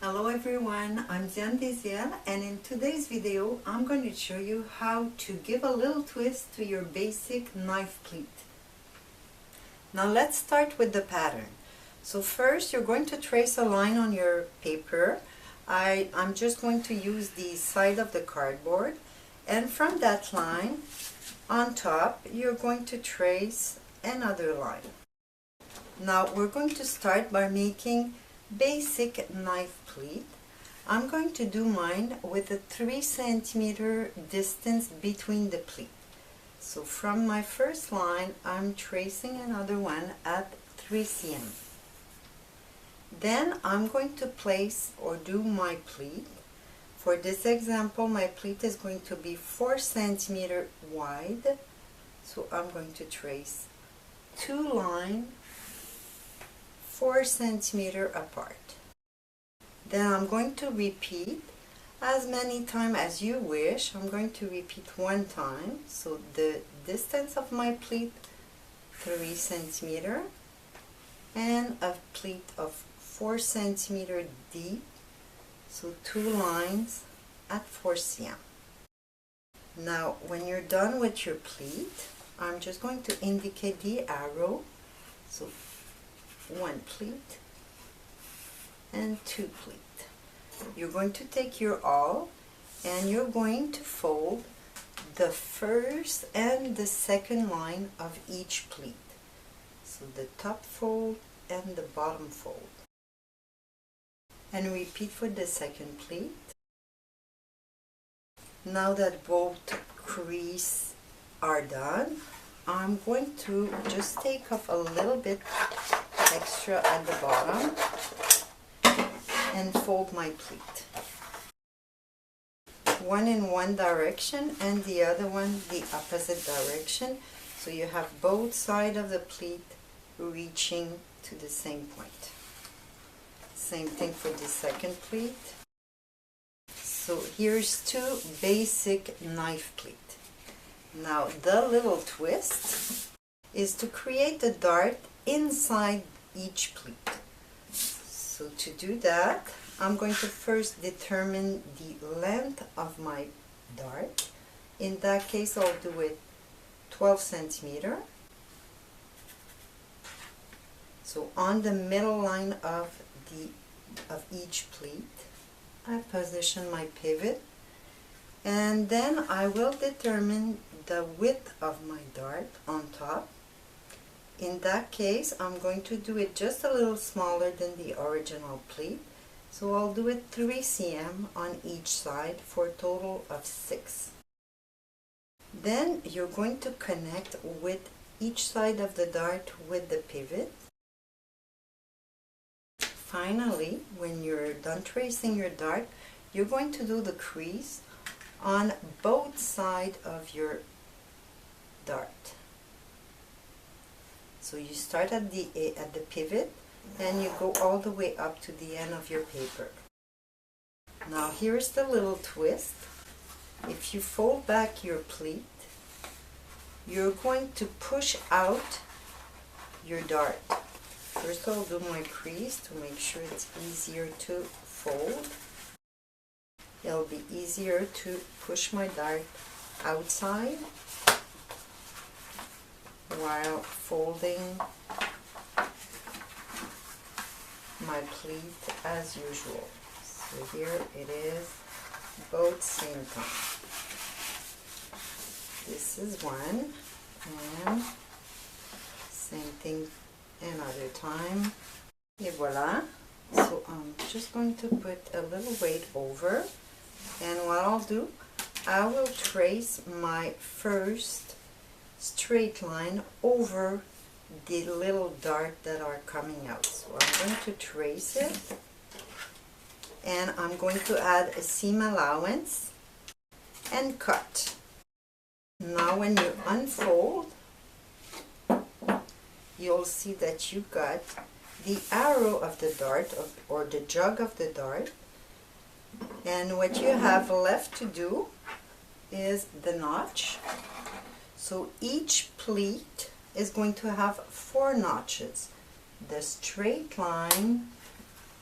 Hello everyone, I'm Deziel, and in today's video I'm going to show you how to give a little twist to your basic knife pleat. Now let's start with the pattern. So first you're going to trace a line on your paper. I'm just going to use the side of the cardboard, and from that line on top you're going to trace another line. Now we're going to start by making basic knife pleat. I'm going to do mine with a 3 centimeter distance between the pleat. So from my first line I'm tracing another one at 3 cm. Then I'm going to place or do my pleat. For this example my pleat is going to be 4 centimeter wide, so I'm going to trace 2 lines 4 centimeter apart. Then I'm going to repeat as many times as you wish. I'm going to repeat 1 time, so the distance of my pleat 3 centimeter and a pleat of 4 centimeter deep, so 2 lines at 4 cm. Now when you're done with your pleat, I'm just going to indicate the arrow, so 1 pleat and 2 pleat. You're going to take your awl and you're going to fold the first and the second line of each pleat. So the top fold and the bottom fold. And repeat for the second pleat. Now that both creases are done, I'm going to just take off a little bit extra at the bottom and fold my pleat. One in one direction and the other one the opposite direction, so you have both sides of the pleat reaching to the same point. Same thing for the second pleat. So here's 2 basic knife pleat. Now the little twist is to create a dart inside each pleat. So to do that, I'm going to first determine the length of my dart. In that case I'll do it 12 centimeter. So on the middle line of each pleat I position my pivot, and then I will determine the width of my dart on top. In that case I'm going to do it just a little smaller than the original pleat, so I'll do it 3 cm on each side for a total of 6. Then you're going to connect with each side of the dart with the pivot. Finally, when you're done tracing your dart, you're going to do the crease on both sides of your dart. So you start at the pivot and you go all the way up to the end of your paper. Now here's the little twist. If you fold back your pleat, you're going to push out your dart. First I'll do my crease to make sure it's easier to fold. It'll be easier to push my dart outside while folding my pleat as usual. So here it is, both same time. This is one, and same thing another time. Et voila. So I'm just going to put a little weight over, and what I'll do, I will trace my first straight line over the little dart that are coming out. So I'm going to trace it, and I'm going to add a seam allowance and cut. Now when you unfold, you'll see that you got the arrow of the dart or the jug of the dart, and what you have left to do is the notch. So each pleat is going to have 4 notches. The straight line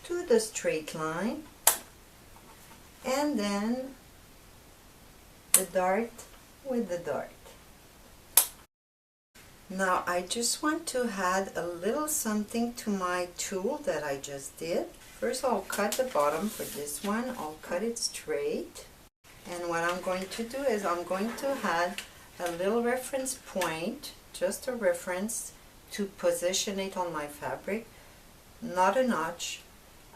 to the straight line, and then the dart with the dart. Now I just want to add a little something to my tool that I just did. First I'll cut the bottom for this one. I'll cut it straight. And what I'm going to do is I'm going to add a little reference point, just a reference, to position it on my fabric, not a notch,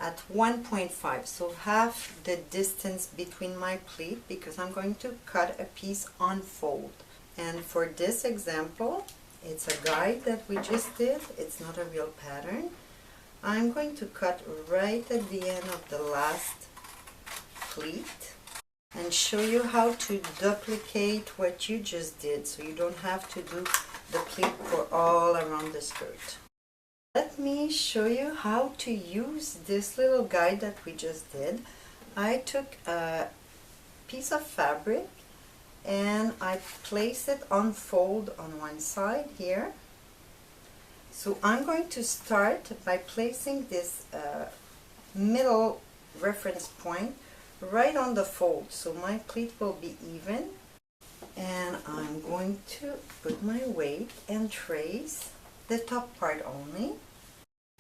at 1.5, so half the distance between my pleat, because I'm going to cut a piece on fold. And for this example, it's a guide that we just did, it's not a real pattern. I'm going to cut right at the end of the last pleat and show you how to duplicate what you just did, so you don't have to do the pleat for all around the skirt. Let me show you how to use this little guide that we just did. I took a piece of fabric and I placed it on fold on one side here. So I'm going to start by placing this middle reference point right on the fold, so my pleat will be even. And I'm going to put my weight and trace the top part only.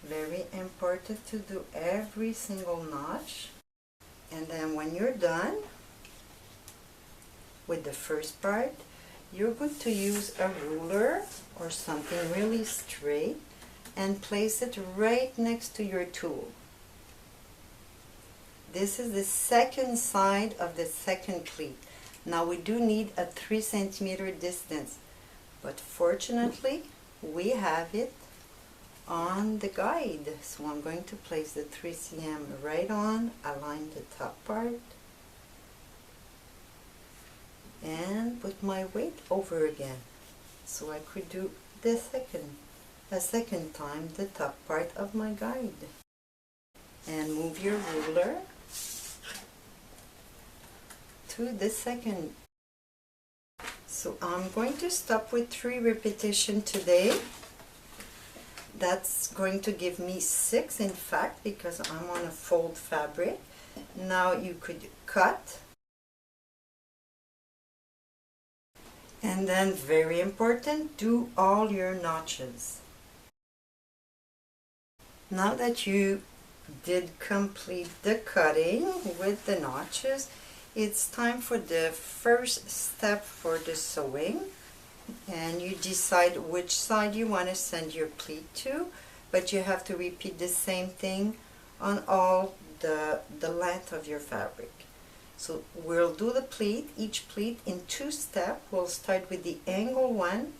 Very important to do every single notch. And then when you're done with the first part, you're going to use a ruler or something really straight and place it right next to your tool. This is the second side of the second pleat. Now we do need a 3 centimeter distance, but fortunately we have it on the guide. So I'm going to place the 3 cm right on, align the top part, and put my weight over again. So I could do the second time the top part of my guide. And move your ruler to the second. So I'm going to stop with 3 repetitions today. That's going to give me 6 in fact, because I'm on a fold fabric. Now you could cut, and then very important, do all your notches. Now that you did complete the cutting with the notches, it's time for the first step for the sewing, and you decide which side you want to send your pleat to, but you have to repeat the same thing on all the length of your fabric. So we'll do the pleat, each pleat in 2 steps. We'll start with the angle one,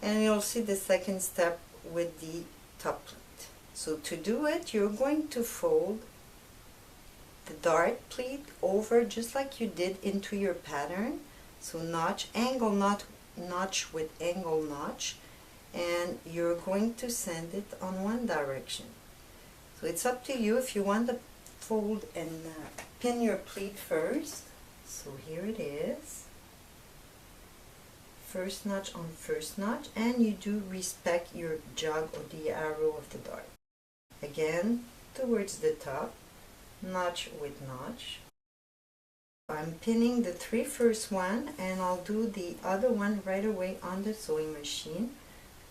and you'll see the second step with the top pleat. So to do it, you're going to fold the dart pleat over just like you did into your pattern. So notch, angle notch with angle notch, and you're going to send it on one direction. So it's up to you if you want to fold and pin your pleat first. So here it is. First notch on first notch, and you do respect your jog or the arrow of the dart. Again, towards the top, notch with notch. I'm pinning the 3 first one, and I'll do the other one right away on the sewing machine,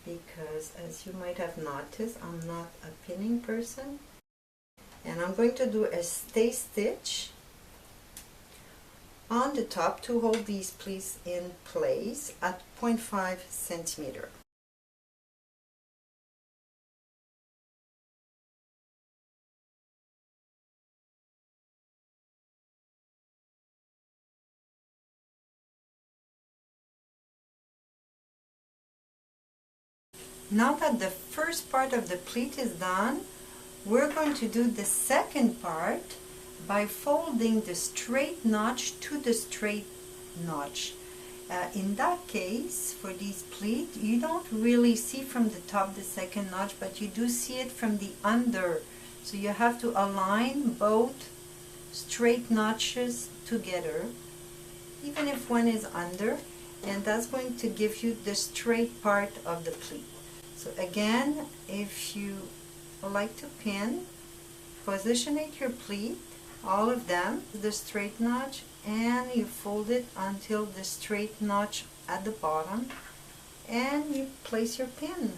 because as you might have noticed, I'm not a pinning person. And I'm going to do a stay stitch on the top to hold these pleats in place at 0.5 centimeter. Now that the first part of the pleat is done, we're going to do the second part by folding the straight notch to the straight notch. In that case, for these pleats, you don't really see from the top the second notch, but you do see it from the under. So you have to align both straight notches together, even if one is under, and that's going to give you the straight part of the pleat. So again, if you like to pin, positionate your pleat, all of them, the straight notch, and you fold it until the straight notch at the bottom, and you place your pin.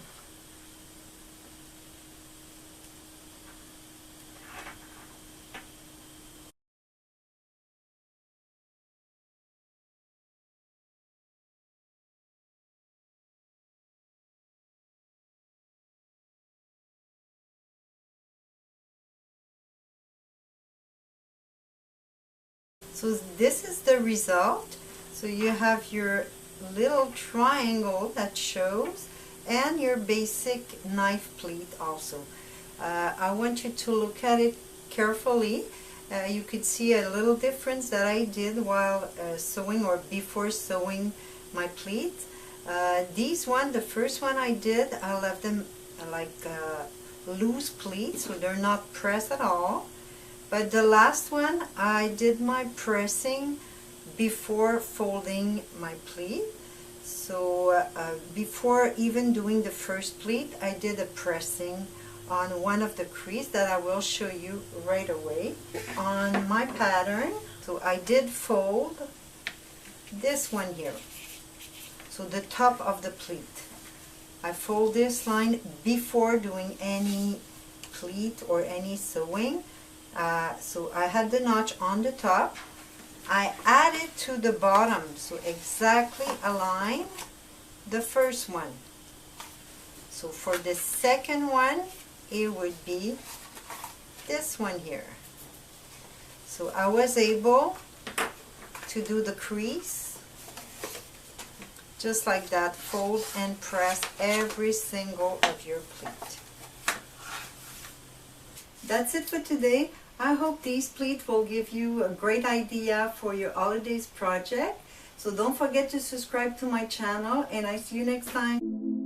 So this is the result. So you have your little triangle that shows, and your basic knife pleat also. I want you to look at it carefully. You could see a little difference that I did while sewing or before sewing my pleat. These one, the first one I did, I left them like loose pleat, so they're not pressed at all. But the last one, I did my pressing before folding my pleat. So before even doing the first pleat, I did a pressing on one of the crease that I will show you right away on my pattern. So I did fold this one here, so the top of the pleat. I fold this line before doing any pleat or any sewing. So I had the notch on the top. I added to the bottom, so exactly align the first one. So for the second one, it would be this one here. So I was able to do the crease just like that, fold and press every single of your pleat. That's it for today. I hope these pleats will give you a great idea for your holidays project. So don't forget to subscribe to my channel, and I see you next time.